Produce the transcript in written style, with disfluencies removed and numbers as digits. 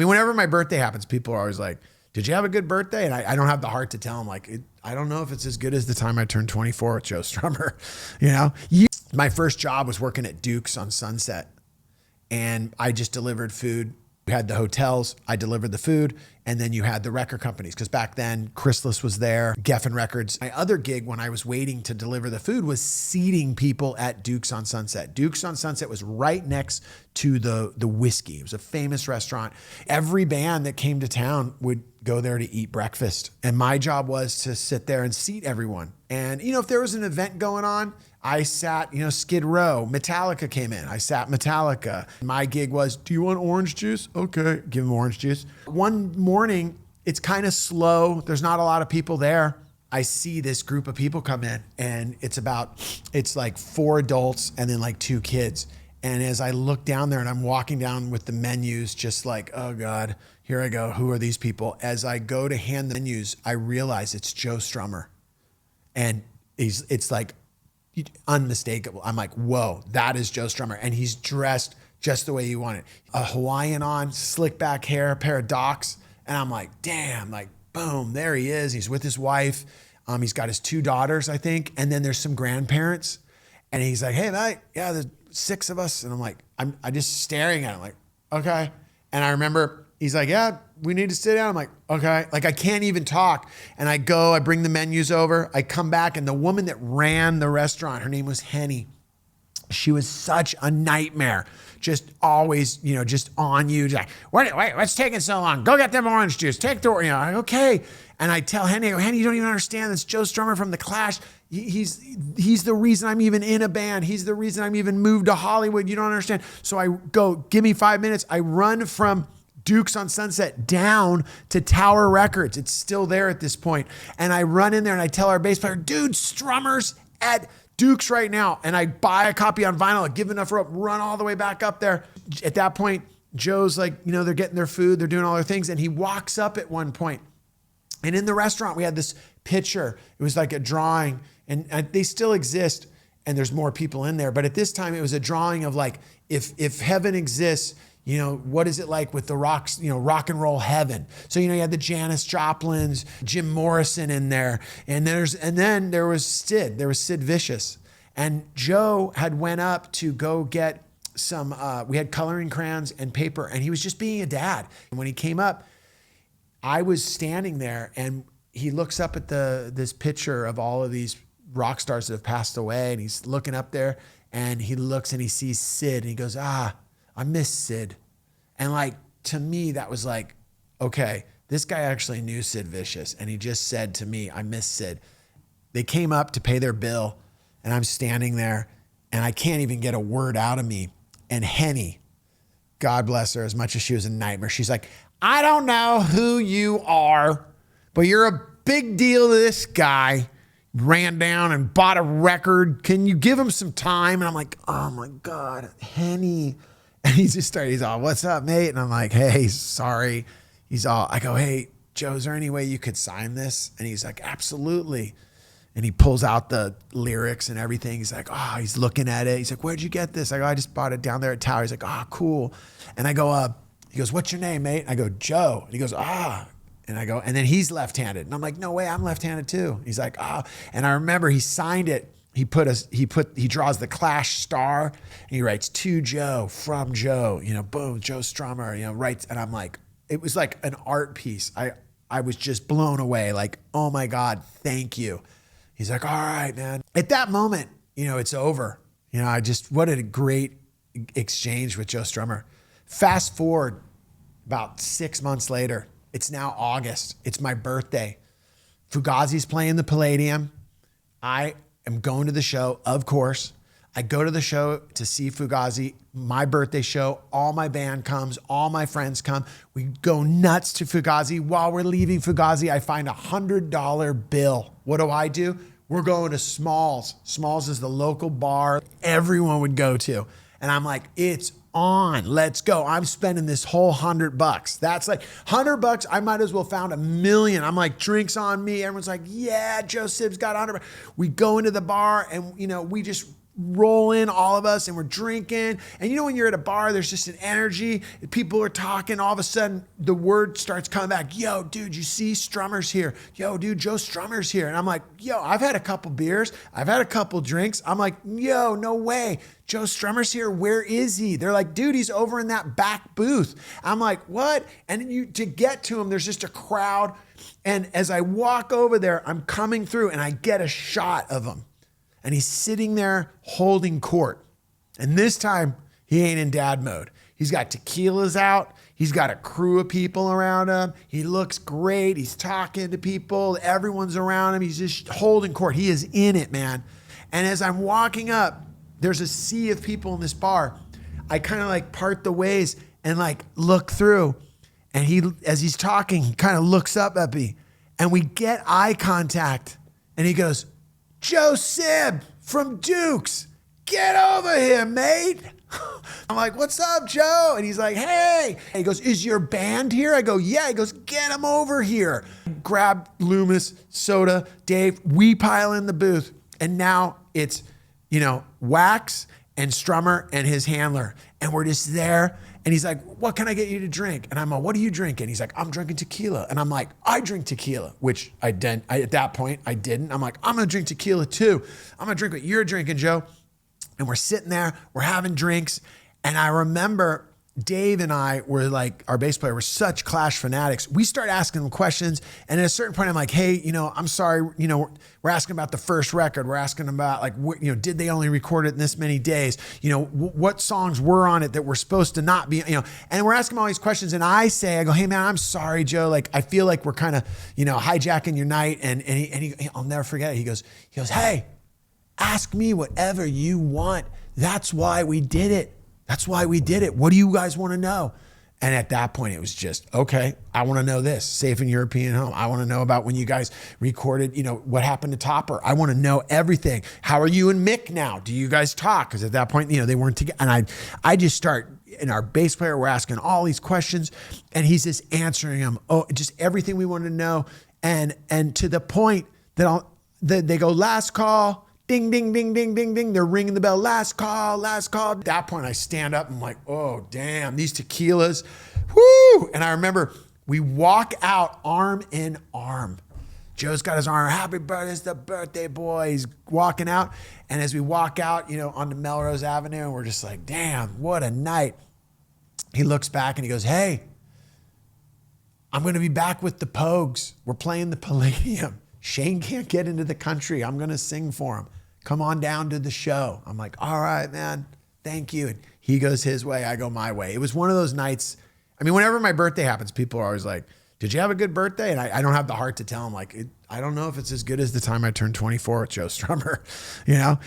I mean, whenever my birthday happens, people are always like, did you have a good birthday? And I don't have the heart to tell them, like, I don't know if it's as good as the time I turned 24 with Joe Strummer. My first job was working at Duke's on Sunset, and I just delivered food. You had the hotels, I delivered the food, and then you had the record companies, because back then Chrysalis was there, Geffen Records. My other gig when I was waiting to deliver the food was seating people at Duke's on Sunset. Duke's on Sunset was right next to the Whiskey. It was a famous restaurant. Every band that came to town would go there to eat breakfast, and my job was to sit there and seat everyone. And if there was an event going on, I sat, Skid Row. Metallica came in. I sat Metallica. My gig was, do you want orange juice? Okay, give them orange juice. One morning, it's kind of slow. There's not a lot of people there. I see this group of people come in, and it's like 4 adults and then like 2 kids. And as I look down there and I'm walking down with the menus, just like, oh God, here I go. Who are these people? As I go to hand the menus, I realize it's Joe Strummer. And it's like, unmistakable. I'm like, whoa, that is Joe Strummer. And he's dressed just the way you want it. A Hawaiian on, slick back hair, a pair of Docs. And I'm like, damn, like, boom, there he is. He's with his wife. He's got his 2 daughters, I think. And then there's some grandparents. And he's like, hey, mate, yeah, there's 6 of us. And I'm like, I'm just staring at him like, okay. And I remember he's like, yeah, we need to sit down. I'm like, okay. Like, I can't even talk. And I go, I bring the menus over. I come back, and the woman that ran the restaurant, her name was Henny. She was such a nightmare. Just always, just on you. Just like, wait, what's taking so long? Go get them orange juice. Take the, like, okay. And I tell Henny, Henny, you don't even understand. This Joe Strummer from The Clash. He's the reason I'm even in a band. He's the reason I'm even moved to Hollywood. You don't understand. So I go, give me 5 minutes. I run from Duke's on Sunset down to Tower Records. It's still there at this point. And I run in there and I tell our bass player, dude, Strummer's at Duke's right now. And I buy a copy on vinyl, I give enough rope, run all the way back up there. At that point, Joe's like, they're getting their food, they're doing all their things. And he walks up at one point. And in the restaurant, we had this picture. It was like a drawing, and they still exist. And there's more people in there. But at this time, it was a drawing of like, if heaven exists, what is it like with the rocks, rock and roll heaven? So, you had the Janis Joplins, Jim Morrison in there. And then there was Sid Vicious. And Joe had went up to go get some, we had coloring crayons and paper, and he was just being a dad. And when he came up, I was standing there, and he looks up at this picture of all of these rock stars that have passed away. And he's looking up there, and he looks and he sees Sid, and he goes, I miss Sid. And like, to me, that was like, okay, this guy actually knew Sid Vicious. And he just said to me, I miss Sid. They came up to pay their bill, and I'm standing there, and I can't even get a word out of me. And Henny, God bless her, as much as she was a nightmare, she's like, I don't know who you are, but you're a big deal to this guy. Ran down and bought a record. Can you give him some time? And I'm like, oh my God, Henny. And he's all, what's up, mate? And I'm like, hey, sorry. I go, hey, Joe, is there any way you could sign this? And he's like, absolutely. And he pulls out the lyrics and everything. He's like, oh, he's looking at it. He's like, where'd you get this? I go, I just bought it down there at Tower. He's like, oh, cool. And I go, he goes, what's your name, mate? I go, Joe. And he goes, And I go, and then he's left-handed. And I'm like, no way, I'm left-handed too. He's like, And I remember he signed it. He draws the Clash star, and he writes to Joe, from Joe, boom, Joe Strummer, writes. And I'm like, it was like an art piece. I was just blown away. Like, oh my God, thank you. He's like, all right, man. At that moment, it's over. What a great exchange with Joe Strummer. Fast forward about 6 months later, it's now August. It's my birthday. Fugazi's playing the Palladium. I am going to the show, of course. I go to the show to see Fugazi, my birthday show. All my band comes, all my friends come. We go nuts to Fugazi. While we're leaving Fugazi, I find $100 bill. What do? We're going to Smalls. Smalls is the local bar everyone would go to. And I'm like, it's on, let's go. I'm spending this whole $100. That's like $100. I might as well found $1 million. I'm like, drinks on me. Everyone's like, yeah, Joe Sib's got $100. We go into the bar, and we just roll in, all of us, and we're drinking. And you know, when you're at a bar, there's just an energy. People are talking. All of a sudden, the word starts coming back. Yo, dude, you see Strummer's here. Yo, dude, Joe Strummer's here. And I'm like, yo, I've had a couple beers. I've had a couple drinks. I'm like, yo, no way. Joe Strummer's here. Where is he? They're like, dude, he's over in that back booth. I'm like, what? And to get to him, there's just a crowd. And as I walk over there, I'm coming through and I get a shot of him. And he's sitting there holding court. And this time, he ain't in dad mode. He's got tequilas out. He's got a crew of people around him. He looks great. He's talking to people. Everyone's around him. He's just holding court. He is in it, man. And as I'm walking up, there's a sea of people in this bar. I kind of like part the ways and like look through. And he, as he's talking, he kind of looks up at me. And we get eye contact. And he goes, Joe Sib from Dukes, get over here, mate. I'm like, what's up, Joe? And he's like, hey. And he goes, is your band here? I go, yeah. He goes, get him over here. Grab Loomis, Soda, Dave. We pile in the booth. And now it's, you know, Wax and Strummer and his handler. And we're just there. And he's like, what can I get you to drink? And I'm like, what are you drinking? He's like, I'm drinking tequila. And I'm like, I drink tequila, which I didn't. At that point, I didn't. I'm like, I'm going to drink tequila too. I'm going to drink what you're drinking, Joe. And we're sitting there, we're having drinks. And I remember Dave and I were like, our bass player, were such Clash fanatics. We start asking him questions. And at a certain point, I'm like, hey, you know, I'm sorry. You know, we're asking about the first record. We're asking about like, you know, did they only record it in this many days? You know, what songs were on it that were supposed to not be, you know, and we're asking him all these questions. And I go, hey man, I'm sorry, Joe. Like, I feel like we're kind of, you know, hijacking your night. And he, I'll never forget it. He goes, hey, ask me whatever you want. That's why we did it. That's why we did it. What do you guys want to know? And at that point, it was just, okay, I want to know this. Safe and European Home. I want to know about when you guys recorded, you know, what happened to Topper. I want to know everything. How are you and Mick now? Do you guys talk? Because at that point, you know, they weren't together. And I just start, and our bass player, we're asking all these questions, and he's just answering them. Oh, just everything we wanted to know. And to the point that they go, last call. Ding, ding, ding, ding, ding, ding. They're ringing the bell. Last call, last call. At that point, I stand up and I'm like, oh, damn, these tequilas. Woo! And I remember we walk out arm in arm. Joe's got his arm. Happy birthday, it's the birthday boy. He's walking out. And as we walk out, you know, onto Melrose Avenue, and we're just like, damn, what a night. He looks back and he goes, hey, I'm going to be back with the Pogues. We're playing the Palladium. Shane can't get into the country. I'm going to sing for him. Come on down to the show. I'm like, all right, man, thank you. And he goes his way, I go my way. It was one of those nights. I mean, whenever my birthday happens, people are always like, did you have a good birthday? And I don't have the heart to tell them, like, I don't know if it's as good as the time I turned 24 with Joe Strummer, you know?